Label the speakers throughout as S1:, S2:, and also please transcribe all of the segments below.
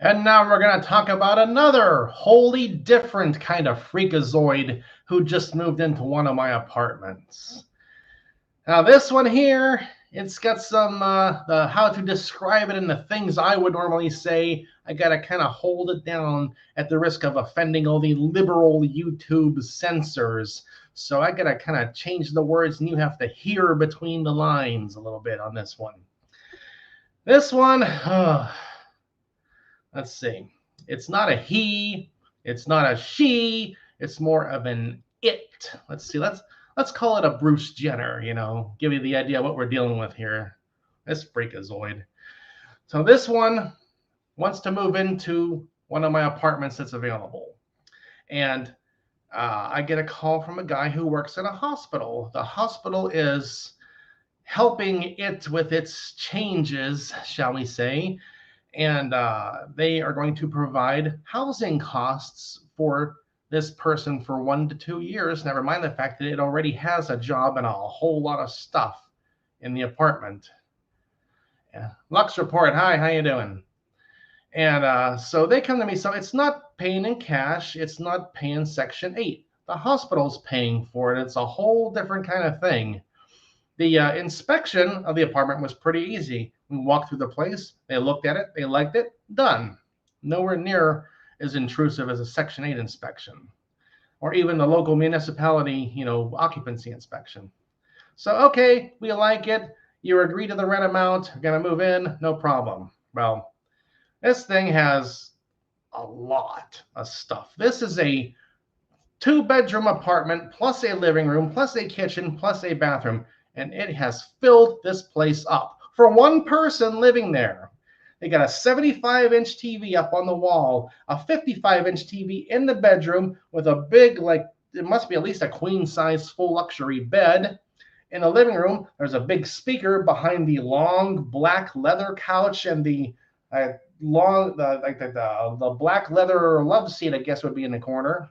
S1: And now we're going to talk about another wholly different kind of freakazoid who just moved into one of my apartments. Now, this one here, it's got some the how to describe it and the things I would normally say. I got to kind of hold it down at the risk of offending all the liberal YouTube censors. So I got to kind of change the words, and you have to hear between the lines a little bit on this one. This one, let's see. It's not a he. It's not a she. It's more of an it. Let's see. Let's call it a Bruce Jenner. Give you the idea of what we're dealing with here. This freakazoid. So this one wants to move into one of my apartments that's available, and I get a call from a guy who works in a hospital. The hospital is helping it with its changes, shall we say, and they are going to provide housing costs for this person for 1 to 2 years. Never mind the fact that it already has a job and a whole lot of stuff in the apartment. Yeah. Lux report. Hi, how you doing? And so they come to me. So it's not paying in cash. It's not paying Section 8. The hospital's paying for it. It's a whole different kind of thing. The inspection of the apartment was pretty easy. We walked through the place, they looked at it, they liked it, done. Nowhere near as intrusive as a Section 8 inspection or even the local municipality, occupancy inspection. So, okay, we like it. You agree to the rent amount, you're going to move in, no problem. Well, this thing has a lot of stuff. This is a 2-bedroom apartment plus a living room plus a kitchen plus a bathroom. And it has filled this place up for one person living there. They got a 75-inch TV up on the wall, a 55-inch TV in the bedroom with a big, it must be at least a queen-size full luxury bed. In the living room, there's a big speaker behind the long black leather couch and the black leather love seat, I guess, would be in the corner.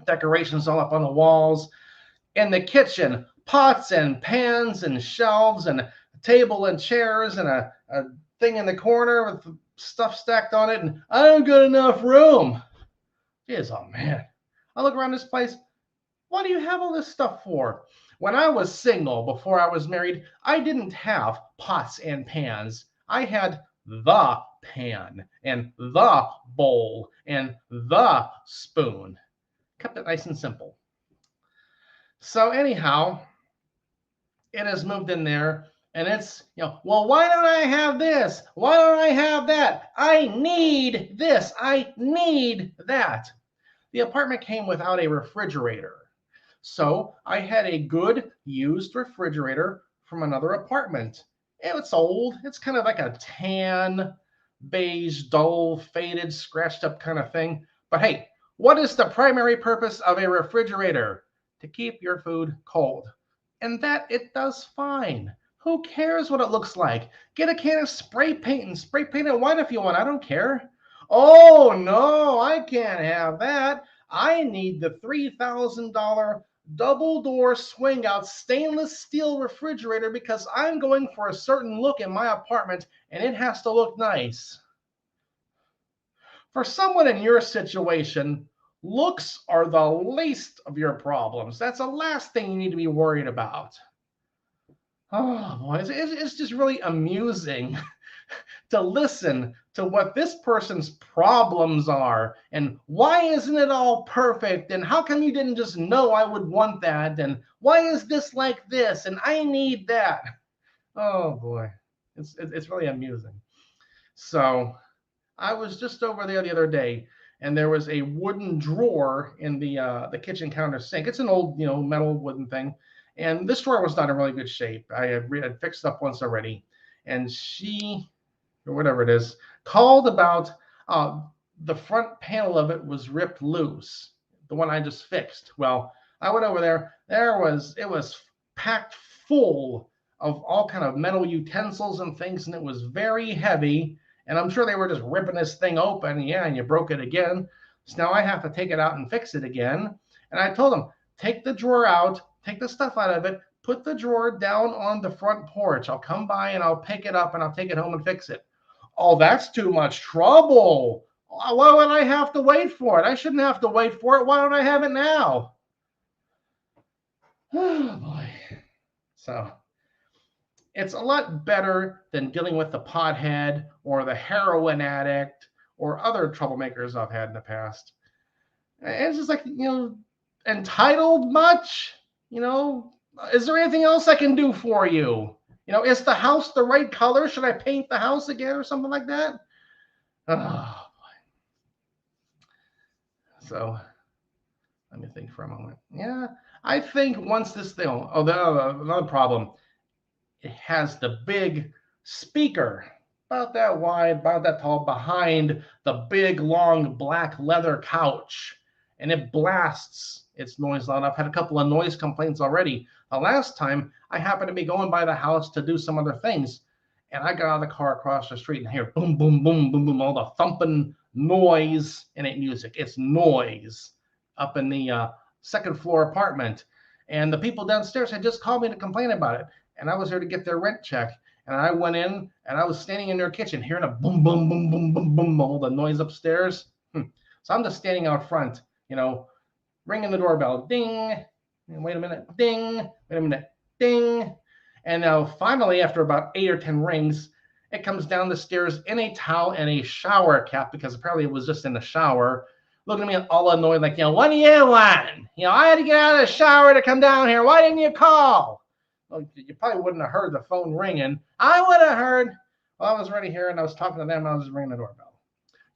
S1: Decorations all up on the walls. In the kitchen, pots and pans and shelves and a table and chairs and a thing in the corner with stuff stacked on it, and I don't got enough room. Jeez, oh man. I look around this place. What do you have all this stuff for? When I was single, before I was married, I didn't have pots and pans. I had the pan and the bowl and the spoon. Kept it nice and simple. So anyhow, it has moved in there, and it's, well, why don't I have this? Why don't I have that? I need this. I need that. The apartment came without a refrigerator. So I had a good used refrigerator from another apartment. It's old. It's kind of like a tan, beige, dull, faded, scratched up kind of thing. But hey, what is the primary purpose of a refrigerator? To keep your food cold. And that it does fine. Who cares what it looks like? Get a can of spray paint and spray paint it white if you want. I don't care. Oh, no, I can't have that. I need the $3,000 double door swing out stainless steel refrigerator because I'm going for a certain look in my apartment and it has to look nice. For someone in your situation, looks are the least of your problems. That's the last thing you need to be worried about. Oh boy, it's just really amusing to listen to what this person's problems are and why isn't it all perfect and how come you didn't just know I would want that and why is this like this and I need that. Oh boy, it's really amusing. So I was just over there the other day, and there was a wooden drawer in the kitchen counter sink. It's an old, metal wooden thing, and this drawer was not in really good shape. I had fixed it up once already, and she, or whatever it is, called about the front panel of it was ripped loose, the one I just fixed. Well, I went over there. It was packed full of all kind of metal utensils and things, and it was very heavy. And I'm sure they were just ripping this thing open. Yeah, and you broke it again. So now I have to take it out and fix it again. And I told them, take the drawer out, take the stuff out of it, put the drawer down on the front porch. I'll come by and I'll pick it up and I'll take it home and fix it. Oh, that's too much trouble. Why would I have to wait for it? I shouldn't have to wait for it. Why don't I have it now? Oh, boy. So it's a lot better than dealing with the pothead or the heroin addict or other troublemakers I've had in the past. It's just like, entitled much? Is there anything else I can do for you? Is the house the right color? Should I paint the house again or something like that? Oh, so let me think for a moment. Yeah, I think once this thing, another problem, it has the big speaker about that wide, about that tall, behind the big, long black leather couch. And it blasts its noise loud. I've had a couple of noise complaints already. The last time I happened to be going by the house to do some other things, and I got out of the car across the street and hear boom, boom, boom, boom, boom, all the thumping noise. And ain't music, it's noise up in the second floor apartment. And the people downstairs had just called me to complain about it. And I was there to get their rent check. And I went in and I was standing in their kitchen hearing a boom, boom, boom, boom, boom, boom, all the noise upstairs. So I'm just standing out front, ringing the doorbell. Ding. Wait a minute. Ding. Wait a minute. Ding. And now finally, after about 8 or 10 rings, it comes down the stairs in a towel and a shower cap, because apparently it was just in the shower, looking at me all annoyed, like, what do you want? I had to get out of the shower to come down here. Why didn't you call? Well, you probably wouldn't have heard the phone ringing. I would have heard. Well, I was already here and I was talking to them and I was just ringing the doorbell.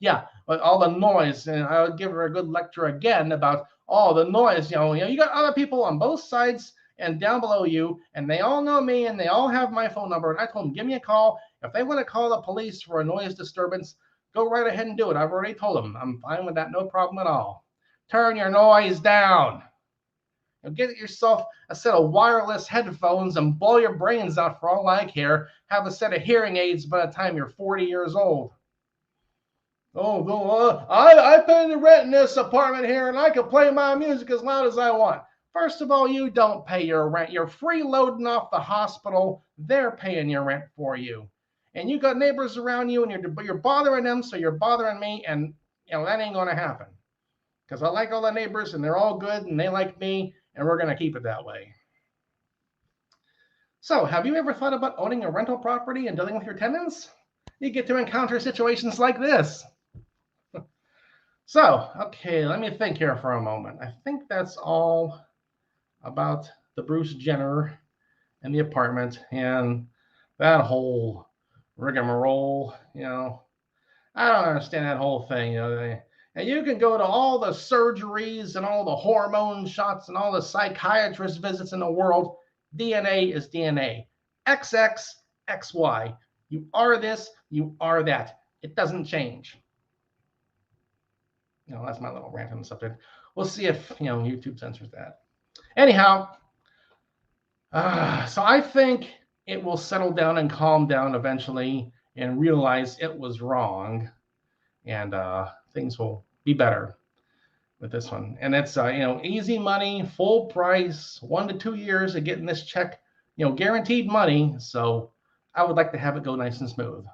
S1: Yeah, but all the noise, and I would give her a good lecture again about all the noise. You got other people on both sides and down below you, and they all know me and they all have my phone number. And I told them, give me a call. If they want to call the police for a noise disturbance, go right ahead and do it. I've already told them. I'm fine with that, no problem at all. Turn your noise down. Get yourself a set of wireless headphones and blow your brains out for all I care. Have a set of hearing aids by the time you're 40 years old. I pay the rent in this apartment here and I can play my music as loud as I want. First of all, you don't pay your rent. You're freeloading off the hospital. They're paying your rent for you. And you got neighbors around you and you're bothering them, so you're bothering me, and that ain't going to happen. Because I like all the neighbors and they're all good and they like me, and we're going to keep it that way. So, have you ever thought about owning a rental property and dealing with your tenants? You get to encounter situations like this. So, okay, let me think here for a moment. I think that's all about the Bruce Jenner and the apartment and that whole rigmarole. I don't understand that whole thing. And you can go to all the surgeries and all the hormone shots and all the psychiatrist visits in the world. DNA is DNA. XX, XY. You are this, you are that. It doesn't change. That's my little rant on the subject. We'll see if, YouTube censors that. Anyhow, so I think it will settle down and calm down eventually and realize it was wrong. And things will be better with this one. And it's easy money, full price, 1 to 2 years of getting this check, guaranteed money. So I would like to have it go nice and smooth.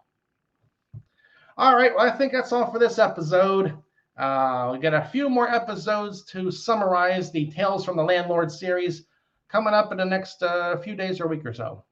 S1: All right, well, I think that's all for this episode. We got a few more episodes to summarize the Tales from the Landlord series coming up in the next few days or week or so.